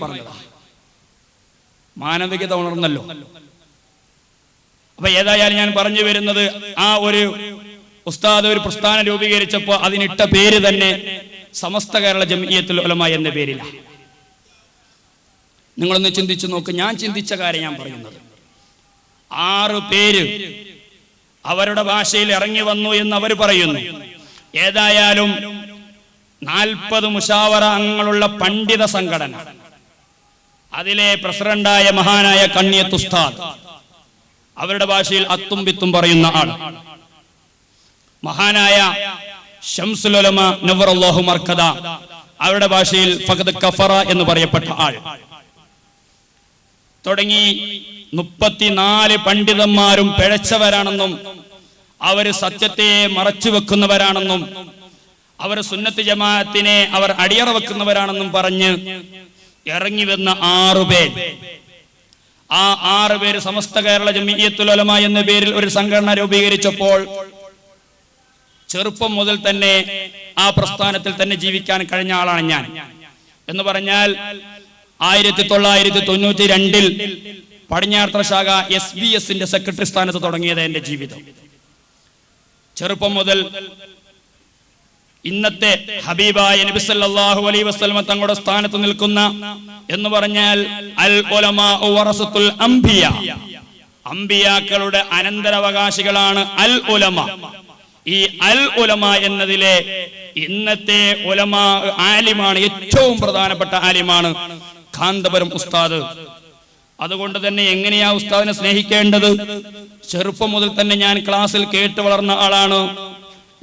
പറഞ്ഞതാ, മാനവികത ഉണർന്നല്ലോ. അപ്പൊ ഏതായാലും ഞാൻ പറഞ്ഞു വരുന്നത്, ആ ഒരു ഉസ്താദ് ഒരു പ്രസ്ഥാനം രൂപീകരിച്ചപ്പോൾ അതിനിട്ട പേര് തന്നെ സമസ്ത കേരള ജംഇയ്യത്തുൽ ഉലമ എന്ന പേരിലാണ്. നിങ്ങളൊന്ന് ചിന്തിച്ചു നോക്ക്. ഞാൻ ചിന്തിച്ച കാര്യം ഞാൻ പറയുന്നത്, 6 പേര് അവരുടെ ഭാഷയിൽ ഇറങ്ങി വന്നു എന്ന് അവർ പറയുന്നു. ഏതായാലും 40 മുശാവറ അംഗങ്ങളുള്ള പണ്ഡിത സംഘടന, അതിലെ പ്രസിഡന്റായ മഹാനായ കണ്ണിയത്ത് ഉസ്താദ്, അവരുടെ ഭാഷയിൽ അത്തും ബിത്തും പറയുന്ന ആൾ, മഹാനായ ശംസുൽ ഉലമ നവറല്ലാഹു മർക്കദ, അവരുടെ ഭാഷയിൽ ഫഖദ് കഫറ എന്ന് പറയപ്പെട്ട ആൾ, തുടങ്ങി 34 പണ്ഡിതന്മാരും പിഴച്ചവരാണെന്നും അവര് സത്യത്തെ മറച്ചു വെക്കുന്നവരാണെന്നും അവർ സുന്നത്ത് ജമാഅത്തിനെ അവർ അടിയറ വെക്കുന്നവരാണെന്നും പറഞ്ഞ് ഇറങ്ങി വന്ന 6 പേർ. ആ 6 പേര് സമസ്ത കേരള ജംഇയ്യത്തുൽ ഉലമ എന്ന പേരിൽ ഒരു സംഘടന രൂപീകരിച്ചപ്പോൾ ചെറുപ്പം മുതൽ തന്നെ ആ പ്രസ്ഥാനത്തിൽ തന്നെ ജീവിക്കാൻ കഴിഞ്ഞ ആളാണ് ഞാൻ. എന്ന് പറഞ്ഞാൽ 1992 പടിഞ്ഞാറത്തറ ശാഖ SBS-ന്റെ സെക്രട്ടറി സ്ഥാനത്ത് തുടങ്ങിയത് എന്റെ ജീവിതം. ചെറുപ്പം മുതൽ ഇന്നത്തെ ഹബീബായ നബി സല്ലല്ലാഹു അലൈഹി വസല്ലം തങ്ങളുടെ സ്ഥാനത്ത് നിൽക്കുന്ന, എന്ന് പറഞ്ഞാൽ അൽ ഉലമാ വറസത്തുൽ അംബിയ, അംബിയാക്കളുടെ അനന്തരാവകാശികളാണ് അൽ ഉലമ. ഈ അൽ ഉലമ എന്നതിലെ ഇന്നത്തെ ഉലമാ ആലിമാണ്, ഏറ്റവും പ്രധാനപ്പെട്ട ആലിമാണ് കാന്തപുരം ഉസ്താദ്. അതുകൊണ്ട് തന്നെ എങ്ങനെയാ ഉസ്താദിനെ സ്നേഹിക്കേണ്ടത്? ചെറുപ്പം മുതൽ തന്നെ ഞാൻ ക്ലാസ്സിൽ കേട്ട് വളർന്ന ആളാണ്.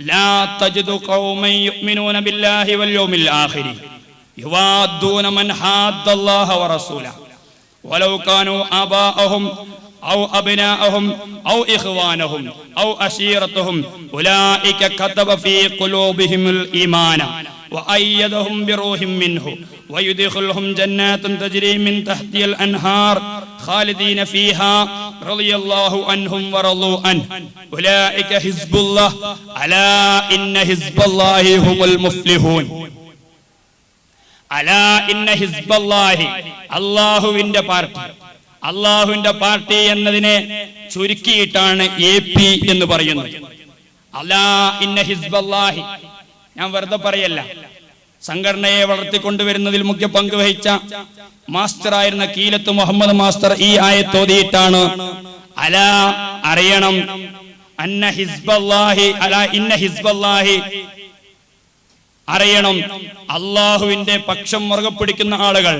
ലാ തജിദു ഖൗമൻ യുഅ്മിനൂന ബില്ലാഹി വൽ യൗമിൽ ആഖിരി യുവാദ്ദൂന മൻ ഹാദ്ദല്ലാഹ വറസൂലഹു വലൗ കാനൂ ആബാഅഹും ഔ അബ്നാഅഹും ഔ ഇഖ്വാനഹും ഔ അശീറതഹും ഉലൈക കതബ ഫീ ഖുലൂബിഹിമുൽ ഈമാന وأيدهم بروح منه ويدخلهم جنات تجري من تحتها الأنهار خالدين فيها رضي الله عنهم ورضوا عنه أولئك حزب الله ألا إن حزب الله هم المفلحون ألا إن حزب الله അല്ലാഹുവിന്റെ പാർട്ടി. അല്ലാഹുവിന്റെ പാർട്ടി എന്നതിനെ ചുരുക്കിയിട്ടാണ് AP എന്ന് പറയുന്നത്. അലാ ഇന്ന ഹിസ്ബല്ലാഹി, ഞാൻ വെറുതെ പറയല്ല. സംഘടനയെ വളർത്തിക്കൊണ്ടുവരുന്നതിൽ മുഖ്യ പങ്ക് വഹിച്ച മാസ്റ്ററായിരുന്ന കീലത്ത് മുഹമ്മദ് മാസ്റ്റർ ഈ ആയത്ത് ഓതിയിട്ടാണ് അലാ, അറിയണം, അന്ന ഹിസ്ബല്ലാഹി, അലാ ഇന്ന ഹിസ്ബല്ലാഹി, അറിയണം, അല്ലാഹുവിന്റെ പക്ഷം മുറുകെ പിടിക്കുന്ന ആളുകൾ,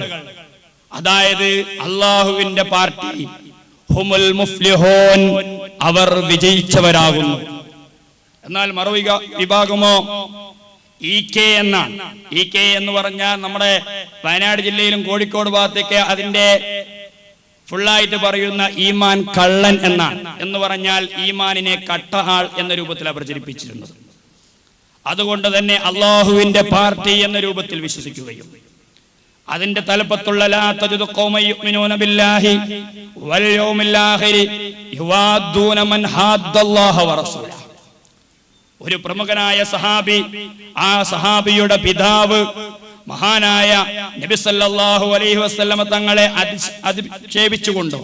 അതായത് അല്ലാഹുവിന്റെ പാർട്ടി, ഹുമുൽ മുഫ്ലിഹൂൻ, അവർ വിജയിച്ചവരാകുന്നു. എന്നാൽ മറുവിഭാഗമോ EK എന്നാണ്. EK എന്ന് പറഞ്ഞാൽ നമ്മുടെ വയനാട് ജില്ലയിലും കോഴിക്കോട് ഭാഗത്തേക്ക് അതിന്റെ ഫുള്ളായിട്ട് പറയുന്ന ഈമാൻ കള്ളൻ എന്നാണ്. എന്ന് പറഞ്ഞാൽ ഈമാനിനെ കട്ട ആൾ എന്ന രൂപത്തിലാണ് പ്രചരിപ്പിച്ചിരുന്നത്. അതുകൊണ്ട് തന്നെ അള്ളാഹുവിന്റെ പാർട്ടി എന്ന രൂപത്തിൽ വിശ്വസിക്കുകയും അതിന്റെ തലപ്പത്തുള്ള ലാ തജിദു ഖൗമൻ യുഅ്മിനൂന ബില്ലാഹി വൽ യൗമിൽ ആഖിരി യുവാദ്ദൂന മൻ ഹാദ്ദല്ലാഹ വറസൂലഹു, ഒരു പ്രമുഖനായ സഹാബി, ആ സഹാബിയുടെ പിതാവ് മഹാനായ നബി സല്ലല്ലാഹു അലൈഹി വസല്ലമ തങ്ങളെ അധിക്ഷേപിച്ചുകൊണ്ട്,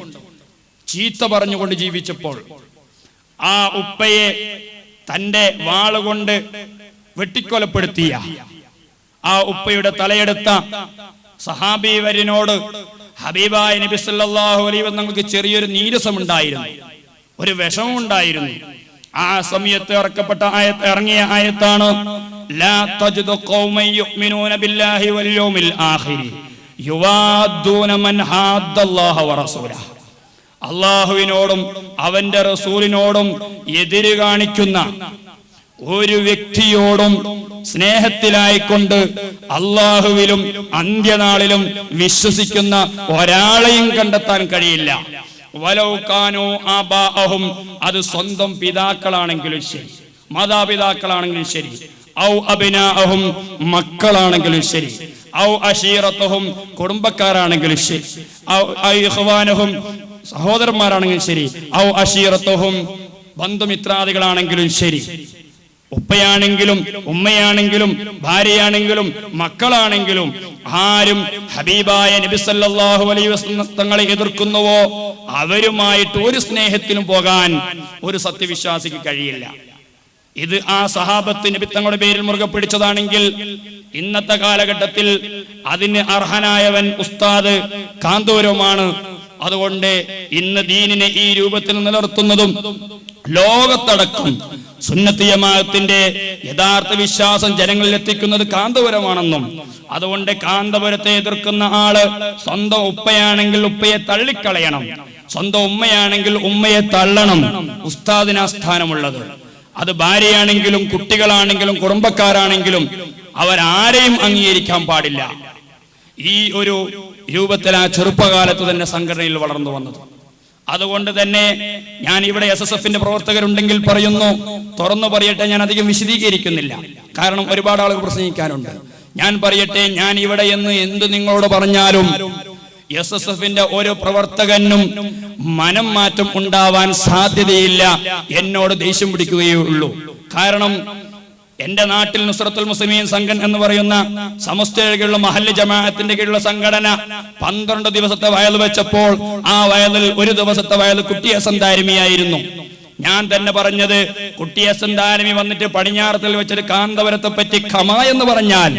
ചീത്ത പറഞ്ഞുകൊണ്ട് ജീവിച്ചപ്പോൾ ആ ഉപ്പയെ തന്റെ വാളുകൊണ്ട് വെട്ടിക്കൊലപ്പെടുത്തിയ ആ ഉപ്പയുടെ തലയെടുത്ത സഹാബി വര്യനോട് ഹബീബായ നബി സല്ലല്ലാഹു അലൈഹി വസല്ലം തങ്ങൾക്ക് ചെറിയൊരു നീരസമുണ്ടായിരുന്നു, ഒരു വിഷമമുണ്ടായിരുന്നു. ആ സമയത്ത് ഇറങ്ങിയ ആയത്താണ് ലാ തജിദു ഖൗമൻ യുഅ്മിനൂന ബില്ലാഹി വൽ യൗമിൽ ആഖിരി യുവാദ്ദൂന മൻ ഹാദ്ദല്ലാഹ വറസൂലഹു, അല്ലാഹുവിനോടും അവന്റെ റസൂലിനോടും എതിര് കാണിക്കുന്ന ഒരു വ്യക്തിയോടും സ്നേഹത്തിലായിക്കൊണ്ട് അല്ലാഹുവിലും അന്ത്യനാളിലും വിശ്വസിക്കുന്ന ഒരാളെയും കണ്ടെത്താൻ കഴിയില്ല. വലൗ കാനൂ ആബാഅഹും, അത് സ്വന്തം പിതാക്കളാണെങ്കിലും ശരി, മാതാപിതാക്കളാണെങ്കിലും ശരി, ഔ അബ്നാഅഹും, മക്കളാണെങ്കിലും ശരി, ഔ അശീറതഹും, കുടുംബക്കാരാണെങ്കിലും ശരി, ഔ ഇഖ്വാനഹും, സഹോദരന്മാരാണെങ്കിലും ശരി, ഔ അശീറതഹും, ബന്ധുമിത്രാദികളാണെങ്കിലും ശരി, ഉപ്പയാണെങ്കിലും ഉമ്മയാണെങ്കിലും ഭാര്യയാണെങ്കിലും മക്കളാണെങ്കിലും ആരും ഹബീബായ നബി സല്ലല്ലാഹു അലൈഹി വസല്ലം തങ്ങളെ എതിർക്കുന്നുവോ അവരുമായിട്ട് ഒരു സ്നേഹത്തിലും പോകാൻ ഒരു സത്യവിശ്വാസിക്ക് കഴിയില്ല. ഇത് ആ സഹാബത്ത് നബി തങ്ങളുടെ പേരിൽ മുറുകെ പിടിച്ചതാണെങ്കിൽ ഇന്നത്തെ കാലഘട്ടത്തിൽ അതിന് അർഹനായവൻ ഉസ്താദ് കാന്തപുരമാണ്. അതുകൊണ്ട് ഇന്ന് ദീനിനെ ഈ രൂപത്തിൽ നിലനിർത്തുന്നതും ലോകത്തടക്കം സുന്നത്ത് ജമാഅത്തിന്റെ യഥാർത്ഥ വിശ്വാസം ജനങ്ങളിൽ എത്തിക്കുന്നത് കാന്തപുരമാണെന്നും, അതുകൊണ്ട് കാന്തപുരത്തെ എതിർക്കുന്ന ആള് സ്വന്തം ഉപ്പയാണെങ്കിൽ ഉപ്പയെ തള്ളിക്കളയണം, സ്വന്തം ഉമ്മയാണെങ്കിൽ ഉമ്മയെ തള്ളണം. ഉസ്താദിന് ആ സ്ഥാനമുള്ളത്. അത് ഭാര്യയാണെങ്കിലും കുട്ടികളാണെങ്കിലും കുടുംബക്കാരാണെങ്കിലും അവരാരെയും അംഗീകരിക്കാൻ പാടില്ല. ഈ ഒരു രൂപത്തിൽ ആ ചെറുപ്പകാലത്ത് തന്നെ സംഘടനയിൽ വളർന്നു വന്നത്. അതുകൊണ്ട് തന്നെ ഞാൻ ഇവിടെ SSFന്റെ പ്രവർത്തകരുണ്ടെങ്കിൽ പറയുന്നു, തുറന്നു പറയട്ടെ, ഞാൻ അധികം വിശദീകരിക്കുന്നില്ല, കാരണം ഒരുപാട് ആളുകൾ പ്രസംഗിക്കാനുണ്ട്. ഞാൻ പറയട്ടെ, ഞാൻ ഇവിടെ എന്ന് എന്ത് നിങ്ങളോട് പറഞ്ഞാലും SSFന്റെ ഓരോ പ്രവർത്തകനും മനം മാറ്റം ഉണ്ടാവാൻ സാധ്യതയില്ല. എന്നോട് ദേഷ്യം പിടിക്കുകയേ ഉള്ളൂ. കാരണം എന്റെ നാട്ടിൽ നുസ്രത്തുൽ മുസ്ലിമീൻ സംഘം എന്ന് പറയുന്ന സമസ്തയുടെ കീഴിലുള്ള മഹല്ല് ജമാഅത്തിന്റെ കീഴിലുള്ള സംഘടന 12 ദിവസത്തെ വയൽ വെച്ചപ്പോൾ ആ വയലിൽ ഒരു ദിവസത്തെ വയൽ കുട്ടി ഹസൻ ദാരിമിയായിരുന്നു. ഞാൻ തന്നെ പറഞ്ഞത്, കുട്ടി ഹസൻ ദാരിമി വന്നിട്ട് പടിഞ്ഞാറത്തിൽ വെച്ചൊരു കാന്തപുരത്തെ പറ്റി ഖമ എന്ന് പറഞ്ഞാൽ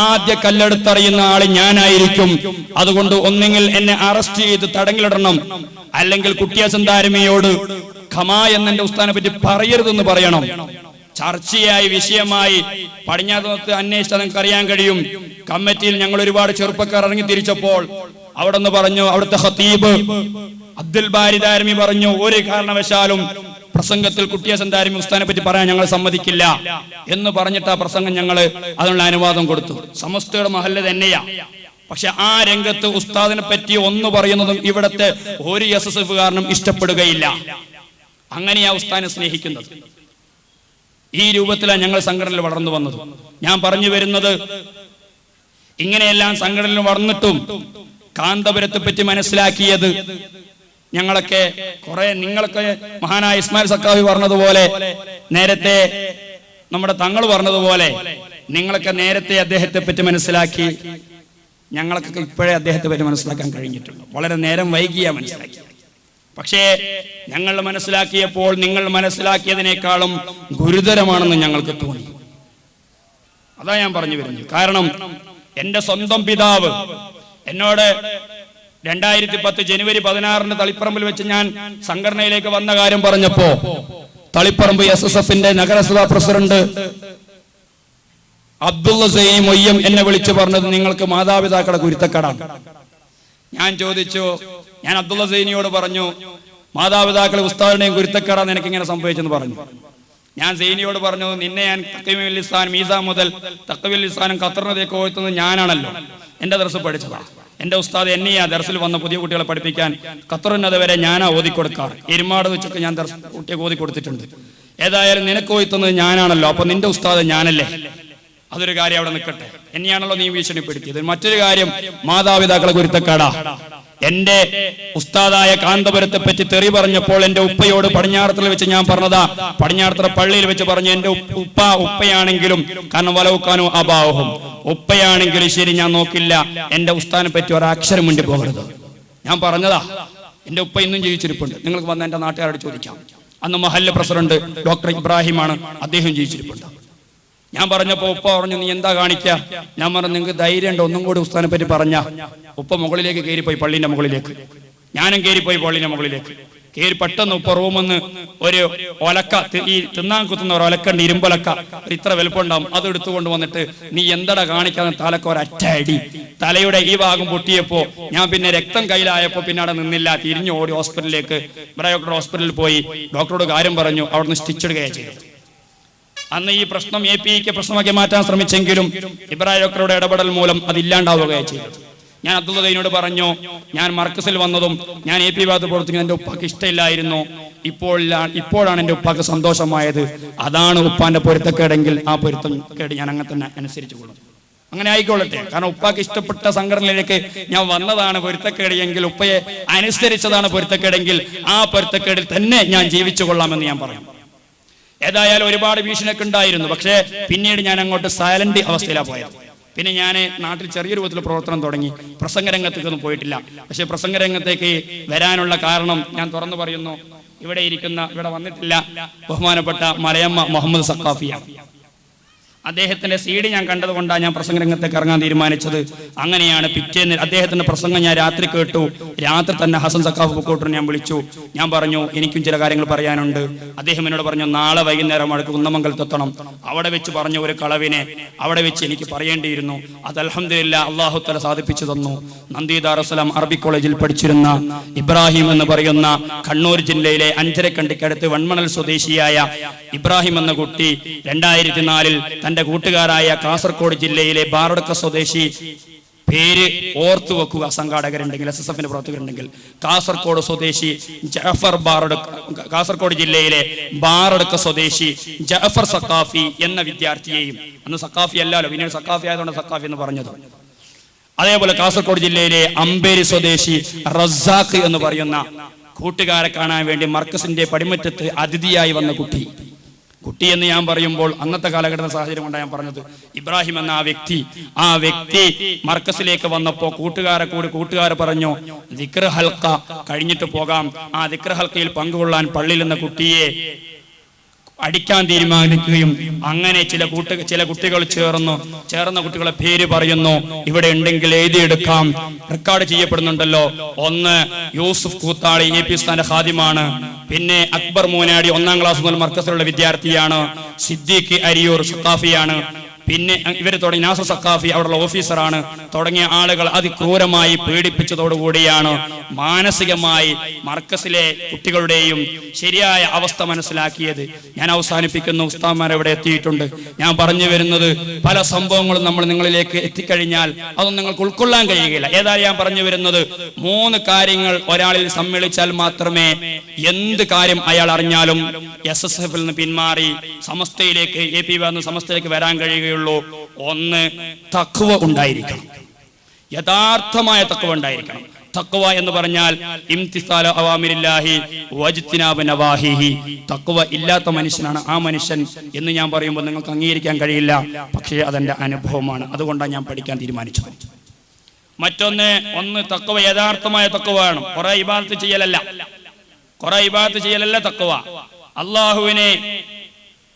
ആദ്യ കല്ലെടുത്തറിയുന്ന ആള് ഞാനായിരിക്കും. അതുകൊണ്ട് ഒന്നെങ്കിൽ എന്നെ അറസ്റ്റ് ചെയ്ത് തടങ്കിലിടണം, അല്ലെങ്കിൽ കുട്ടി ഹസൻ ദാരിമിയോട് ഖമ എന്നെ ഉസ്താദിനെ പറ്റി പറയരുതെന്ന് പറയണം. ചർച്ചയായി വിഷയമായി പടിഞ്ഞാറത്ത് അന്വേഷിച്ചാൽ നിങ്ങൾക്ക് അറിയാൻ കഴിയും. കമ്മിറ്റിയിൽ ഞങ്ങൾ ഒരുപാട് ചെറുപ്പക്കാർ ഇറങ്ങി തിരിച്ചപ്പോൾ അവിടെ നിന്ന് പറഞ്ഞു, അവിടുത്തെ ഖതീബ് അബ്ദുൽ ബാരി ദാരിമി പറഞ്ഞു, ഒരു കാരണവശാലും പ്രസംഗത്തിൽ കുട്ടി ഹസൻ ദാരിമി ഉസ്താദിനെ പറ്റി പറയാൻ ഞങ്ങൾ സമ്മതിക്കില്ല എന്ന് പറഞ്ഞിട്ട് ആ പ്രസംഗം ഞങ്ങൾ അതിനുള്ള അനുവാദം കൊടുത്തു. സമസ്തയുടെ മഹല്ല് തന്നെയാ. പക്ഷെ ആ രംഗത്ത് ഉസ്താദിനെ പറ്റി ഒന്ന് പറയുന്നതും ഇവിടത്തെ ഒരു SSF കാരണം ഇഷ്ടപ്പെടുകയില്ല. അങ്ങനെയാ ഉസ്താദിനെ സ്നേഹിക്കുന്നത്. ഈ രൂപത്തിലാണ് ഞങ്ങൾ സംഘടനയിൽ വളർന്നു വന്നത്. ഞാൻ പറഞ്ഞു വരുന്നത്, ഇങ്ങനെയെല്ലാം സംഘടനയിൽ വളർന്നിട്ടും കാന്തപുരത്തെ പറ്റി മനസ്സിലാക്കിയത് ഞങ്ങളൊക്കെ കുറെ, നിങ്ങളൊക്കെ മഹാനായ ഇസ്മായിൽ സക്കാഫി പറഞ്ഞതുപോലെ, നേരത്തെ നമ്മുടെ തങ്ങൾ പറഞ്ഞതുപോലെ നിങ്ങളൊക്കെ നേരത്തെ അദ്ദേഹത്തെ പറ്റി മനസ്സിലാക്കി. ഞങ്ങൾക്കൊക്കെ ഇപ്പോഴേ അദ്ദേഹത്തെ പറ്റി മനസ്സിലാക്കാൻ കഴിഞ്ഞിട്ടുണ്ട്. വളരെ നേരം വൈകിയാ മനസ്സിലാക്കി. പക്ഷേ ഞങ്ങൾ മനസ്സിലാക്കിയപ്പോൾ നിങ്ങൾ മനസ്സിലാക്കിയതിനേക്കാളും ഗുരുതരമാണെന്ന് ഞങ്ങൾക്ക് തോന്നി. അതാ ഞാൻ പറഞ്ഞു വരുന്നത്. കാരണം എന്റെ സ്വന്തം പിതാവ് എന്നോട് 2010 ജനുവരി 16 തളിപ്പറമ്പിൽ വെച്ച് ഞാൻ സംഘടനയിലേക്ക് വന്ന കാര്യം പറഞ്ഞപ്പോ തളിപ്പറമ്പ് SSFന്റെ നഗരസഭാ പ്രസിഡന്റ് അബ്ദുള്ള സൈനി മൊയ്യം എന്നെ വിളിച്ചു പറഞ്ഞത്, നിങ്ങൾക്ക് മാതാപിതാക്കളുടെ കുരുത്തക്കേടാണ്. ഞാൻ ചോദിച്ചു, ഞാൻ അബ്ദുള്ള സൈനിയോട് പറഞ്ഞു, മാതാപിതാക്കളെ ഉസ്താദിനെയും കുരുത്തക്കേടാന്ന് എനിക്ക് ഇങ്ങനെ സംഭവിച്ചെന്ന് പറഞ്ഞു. ഞാൻ സൈനിയോട് പറഞ്ഞു, നിന്നെ ഞാൻ തഖ്വീൽ ലിസാൻ മീസാ മുതൽ തഖ്വീൽ ലിസാനും ഖത്തറിനതേക്ക് ഓർത്തുന്നത് ഞാനാണല്ലോ. എന്റെ ദർസ് പഠിച്ചതാ. എന്റെ ഉസ്താദ് എന്നെയാ ദർസിൽ വന്ന പുതിയ കുട്ടികളെ പഠിപ്പിക്കാൻ ഖത്തറിനത് വരെ ഞാനാ ഓതിക്കൊടുക്കാറ്. എരുമാട് വെച്ചൊക്കെ ഞാൻ ദർസ് കുട്ടിയെ ഓതി കൊടുത്തിട്ടുണ്ട്. ഏതായാലും നിനക്ക് ഓയ്ത്തുന്നത് ഞാനാണല്ലോ, അപ്പൊ നിന്റെ ഉസ്താദ് ഞാനല്ലേ? അതൊരു കാര്യം അവിടെ നിൽക്കട്ടെ, എന്നെയാണല്ലോ നീ ഭീഷണിപ്പെടുത്തിയത്. മറ്റൊരു കാര്യം, മാതാപിതാക്കളെ കുരുത്തക്കേടാ. എന്റെ ഉസ്താദായ കാന്തപുരത്തെ പറ്റി തെറി പറഞ്ഞപ്പോൾ എന്റെ ഉപ്പയോട് പടിഞ്ഞാറത്തിൽ വെച്ച് ഞാൻ പറഞ്ഞതാ, പടിഞ്ഞാറത്തറ പള്ളിയിൽ വെച്ച് പറഞ്ഞു, എന്റെ ഉപ്പയാണെങ്കിലും, കാരണം വലവുക്കാനോ അഭാവവും, ഉപ്പയാണെങ്കിലും ശരി ഞാൻ നോക്കില്ല, എന്റെ ഉസ്താദിനെ പറ്റി ഒരക്ഷരം മുണ്ടി പോകരുത്. ഞാൻ പറഞ്ഞതാ. എന്റെ ഉപ്പ ഇന്നും ജീവിച്ചിരിപ്പുണ്ട്. നിങ്ങൾക്ക് വന്ന എന്റെ നാട്ടുകാരോട് ചോദിക്കാം. അന്ന് മഹല്ല് പ്രസിഡന്റ് ഡോക്ടർ ഇബ്രാഹിമാണ്, അദ്ദേഹം ജീവിച്ചിരിപ്പുണ്ട്. ഞാൻ പറഞ്ഞപ്പോ ഉപ്പ പറഞ്ഞു, നീ എന്താ കാണിക്കുക? ഞാൻ പറഞ്ഞു, നിങ്ങൾക്ക് ധൈര്യം ഉണ്ടോ ഒന്നും കൂടി ഉസ്താദിനെ പറ്റി പറഞ്ഞ? ഉപ്പ മുകളിലേക്ക് കയറിപ്പോയി, പള്ളിന്റെ മുകളിലേക്ക്. ഞാനും കയറിപ്പോയി പള്ളിന്റെ മുകളിലേക്ക്. കയറി പെട്ടെന്ന് ഉപ്പ റൂമെന്ന് ഒരു ഒലക്ക, ഈ തിന്നാൻ കുത്തുന്ന ഒരു ഒലക്കണ്ട്, ഇരുമ്പൊലക്ക, ഇത്ര വലുപ്പമുണ്ടാവും, അത് എടുത്തുകൊണ്ട് വന്നിട്ട്, നീ എന്തടാ കാണിക്കാന്ന് തലക്ക് ഒരറ്റ അടി. തലയുടെ ഈ ഭാഗം പൊട്ടിയപ്പോ ഞാൻ പിന്നെ രക്തം കയ്യിലായപ്പോ പിന്നെ അവിടെ നിന്നില്ല, തിരിഞ്ഞു ഓടി ഹോസ്പിറ്റലിലേക്ക്, ഡോക്ടർ ഹോസ്പിറ്റലിൽ പോയി ഡോക്ടറോട് കാര്യം പറഞ്ഞു. അവിടുന്ന് സ്റ്റിച്ച് ഇടുകയാണ് ചെയ്തത്. അന്ന് ഈ പ്രശ്നം APK പ്രശ്നമാക്കി മാറ്റാൻ ശ്രമിച്ചെങ്കിലും ഇബ്രാഹിം ഡോക്ടറുടെ ഇടപെടൽ മൂലം അതില്ലാണ്ടാവുകയാണ് ചെയ്തത്. ഞാൻ അബ്ദുള്ള ദൈനോട് പറഞ്ഞു, ഞാൻ മർക്കസിൽ വന്നതും ഞാൻ AP ഭാഗത്ത് പ്രവർത്തിക്കുന്നത് എന്റെ ഉപ്പാക്ക് ഇഷ്ടമില്ലായിരുന്നു. ഇപ്പോഴാണ് എന്റെ ഉപ്പാക്ക് സന്തോഷമായത്. അതാണ് ഉപ്പാന്റെ പൊരുത്തക്കേടെങ്കിൽ ആ പൊരുത്തക്കേട് ഞാൻ അങ്ങനെ തന്നെ അനുസരിച്ചു കൊള്ളും. അങ്ങനെ ആയിക്കൊള്ളട്ടെ. കാരണം ഉപ്പാക്ക് ഇഷ്ടപ്പെട്ട സംഘടനയിലേക്ക് ഞാൻ വന്നതാണ് പൊരുത്തക്കേട് എങ്കിൽ, ഉപ്പയെ അനുസരിച്ചതാണ് പൊരുത്തക്കേടെങ്കിൽ, ആ പൊരുത്തക്കേടിൽ തന്നെ ഞാൻ ജീവിച്ചു കൊള്ളാമെന്ന് ഞാൻ പറയും. ഏതായാലും ഒരുപാട് ഭീഷണിയൊക്കെ ഉണ്ടായിരുന്നു. പക്ഷേ പിന്നീട് ഞാൻ അങ്ങോട്ട് സൈലന്റ് അവസ്ഥയിലാണ് പോയത്. പിന്നെ ഞാൻ നാട്ടിൽ ചെറിയ രൂപത്തിൽ പ്രവർത്തനം തുടങ്ങി. പ്രസംഗരംഗത്തേക്കൊന്നും പോയിട്ടില്ല. പക്ഷെ പ്രസംഗരംഗത്തേക്ക് വരാനുള്ള കാരണം ഞാൻ തുറന്നു പറയുന്നു. ഇവിടെ വന്നിട്ടില്ല ബഹുമാനപ്പെട്ട മലയമ്മ മുഹമ്മദ് സഖാഫിയാണ്. അദ്ദേഹത്തിന്റെ CD ഞാൻ കണ്ടതുകൊണ്ടാണ് ഞാൻ പ്രസംഗരംഗത്തേക്ക് ഇറങ്ങാൻ തീരുമാനിച്ചത്. അങ്ങനെയാണ് പിറ്റേന്ന് അദ്ദേഹത്തിന്റെ പ്രസംഗം ഞാൻ രാത്രി കേട്ടു. രാത്രി തന്നെ ഹസൻ സഖാഫ് പൂക്കോട്ടൂരിനെ ഞാൻ വിളിച്ചു. ഞാൻ പറഞ്ഞു എനിക്കും ചില കാര്യങ്ങൾ പറയാനുണ്ട്. അദ്ദേഹം എന്നോട് പറഞ്ഞു നാളെ വൈകുന്നേരം അടുക്ക് കുന്നമംഗലത്തെത്തണം. അവിടെ വെച്ച് പറഞ്ഞ ഒരു കളവിനെ അവിടെ വെച്ച് എനിക്ക് പറയേണ്ടിയിരുന്നു. അത് അൽഹംദുലില്ലാഹ് അല്ലാഹു തആല സാധിപ്പിച്ചു തന്നു. നന്ദി ദാറുസ്സലാം അറബി കോളേജിൽ പഠിച്ചിരുന്ന ഇബ്രാഹിം എന്ന് പറയുന്ന കണ്ണൂർ ജില്ലയിലെ അഞ്ചരക്കണ്ടിക്കടുത്ത് വൺമണൽ സ്വദേശിയായ ഇബ്രാഹിം എന്ന കുട്ടി 2004 തന്റെ കൂട്ടുകാരായ കാസർഗോഡ് ജില്ലയിലെ ബാറടുക്ക സ്വദേശി, പേര് ഓർത്തു വെക്കുക സംഘാടകരുണ്ടെങ്കിൽ, SSFന്റെ പ്രവർത്തകരുണ്ടെങ്കിൽ, കാസർഗോഡ് സ്വദേശി ജഅഫർ കാസർഗോഡ് ജില്ലയിലെ ബാറടുക്ക സ്വദേശി ജഅഫർ സഖാഫി എന്ന വിദ്യാർത്ഥിയെയും, അന്ന് സഖാഫി അല്ലല്ലോ, പിന്നീട് സഖാഫി ആയതുകൊണ്ട് സഖാഫി എന്ന് പറഞ്ഞത്. അതേപോലെ കാസർഗോഡ് ജില്ലയിലെ അമ്പേരി സ്വദേശി റസാഖ് എന്ന് പറയുന്ന കൂട്ടുകാരെ കാണാൻ വേണ്ടി മർക്കസിന്റെ പടിമറ്റത്ത് അതിഥിയായി വന്ന കുട്ടി എന്ന് ഞാൻ പറയുമ്പോൾ അന്നത്തെ കാലഘട്ട സാഹചര്യം കൊണ്ടാണ് ഞാൻ പറഞ്ഞത്. ഇബ്രാഹിം എന്ന ആ വ്യക്തി മർക്കസിലേക്ക് വന്നപ്പോൾ കൂട്ടുകാർ പറഞ്ഞു ദിക്ർ ഹൽക്ക കഴിഞ്ഞിട്ട് പോകാം. ആ ദിക്ർ ഹൽക്കയിൽ പങ്കുകൊള്ളാൻ പള്ളിയിൽ നിന്ന് കുട്ടിയെ അടിക്കാൻ തീരുമാനിക്കുകയും അങ്ങനെ ചില കുട്ടികൾ ചേർന്ന കുട്ടികളെ പേര് പറയുന്നു. ഇവിടെ ഉണ്ടെങ്കിൽ എഴുതിയെടുക്കാം, റെക്കോർഡ് ചെയ്യപ്പെടുന്നുണ്ടല്ലോ. ഒന്ന് യൂസുഫ് കൂത്താളി AP സ്ഥാന്റെ ഖാദിമാണ്. പിന്നെ അക്ബർ മൂനാടി 1ാം ക്ലാസ് മുതൽ മർക്കസിലുള്ള വിദ്യാർത്ഥിയാണ്. സിദ്ദീഖ് അരിയൂർ സഖാഫിയാണ്. പിന്നെ ഇവർ തുടങ്ങി നാസർ സഖാഫി അവിടെയുള്ള ഓഫീസറാണ്. തുടങ്ങിയ ആളുകൾ അതിക്രൂരമായി പീഡിപ്പിച്ചതോടുകൂടിയാണ് മാനസികമായി മർക്കസിലെ കുട്ടികളുടെയും ശരിയായ അവസ്ഥ മനസ്സിലാക്കിയത്. ഞാൻ അവസാനിപ്പിക്കുന്നു. ഉസ്താദ്മാർ ഇവിടെ എത്തിയിട്ടുണ്ട്. ഞാൻ പറഞ്ഞു വരുന്നത് പല സംഭവങ്ങളും നമ്മൾ നിങ്ങളിലേക്ക് എത്തിക്കഴിഞ്ഞാൽ അതൊന്നും നിങ്ങൾക്ക് ഉൾക്കൊള്ളാൻ കഴിയുകയില്ല. ഏതായാലും ഞാൻ പറഞ്ഞു വരുന്നത് 3 കാര്യങ്ങൾ ഒരാളിൽ സമ്മേളിച്ചാൽ മാത്രമേ എന്ത് കാര്യം അയാൾ അറിഞ്ഞാലും SSFൽ നിന്ന് പിന്മാറി സമസ്തയിലേക്ക് AP വന്ന് സമസ്തയിലേക്ക് വരാൻ കഴിയുകയുള്ളൂ. ഒന്ന്, തഖ്വ ഉണ്ടായിരിക്കണം. യഥാർത്ഥമായ തഖ്വ ഉണ്ടായിരിക്കണം. തഖ്വ എന്ന് പറഞ്ഞാൽ ഇംതിസാല അവാമിരില്ലാഹി വജ്തിനാബ് നവാഹിഹി. തഖ്വ ഇല്ലാത്ത മനുഷ്യനാണ് ആ മനുഷ്യൻ എന്ന് ഞാൻ പറയുമ്പോൾ നിങ്ങൾക്ക് അംഗീകരിക്കാൻ കഴിയില്ല. പക്ഷേ അതെന്റെ അനുഭവമാണ്. അതുകൊണ്ടാണ് ഞാൻ പഠിക്കാൻ തീരുമാനിച്ചത്. മറ്റൊന്ന് തഖ്വ യഥാർത്ഥമായ തഖ്വ വേണം. കുറെ ഇബാദത്ത് ചെയ്യലല്ല തഖ്വ. അല്ലാഹുവിനെ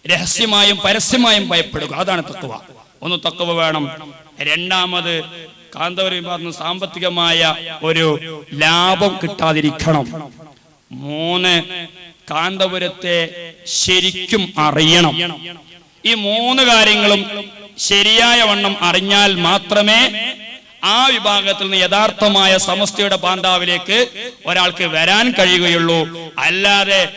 രഹസ്യമായും പരസ്യമായും ഭയപ്പെടുക, അതാണ് തഖ്വ. തഖ്വ വേണം. രണ്ടാമത് കാന്തപുരം പറഞ്ഞു സാമ്പത്തികമായ ഒരു ലാഭം കിട്ടാതിരിക്കണം. 3 കാന്തപുരത്തെ ശരിക്കും അറിയണം. ഈ 3 കാര്യങ്ങളും ശരിയായ വണ്ണം അറിഞ്ഞാൽ മാത്രമേ ആ വിഭാഗത്തിൽ നിന്ന് യഥാർത്ഥമായ സമസ്തയുടെ പാന്താവിലേക്ക് ഒരാൾക്ക് വരാൻ കഴിയുകയുള്ളൂ. അല്ലാതെ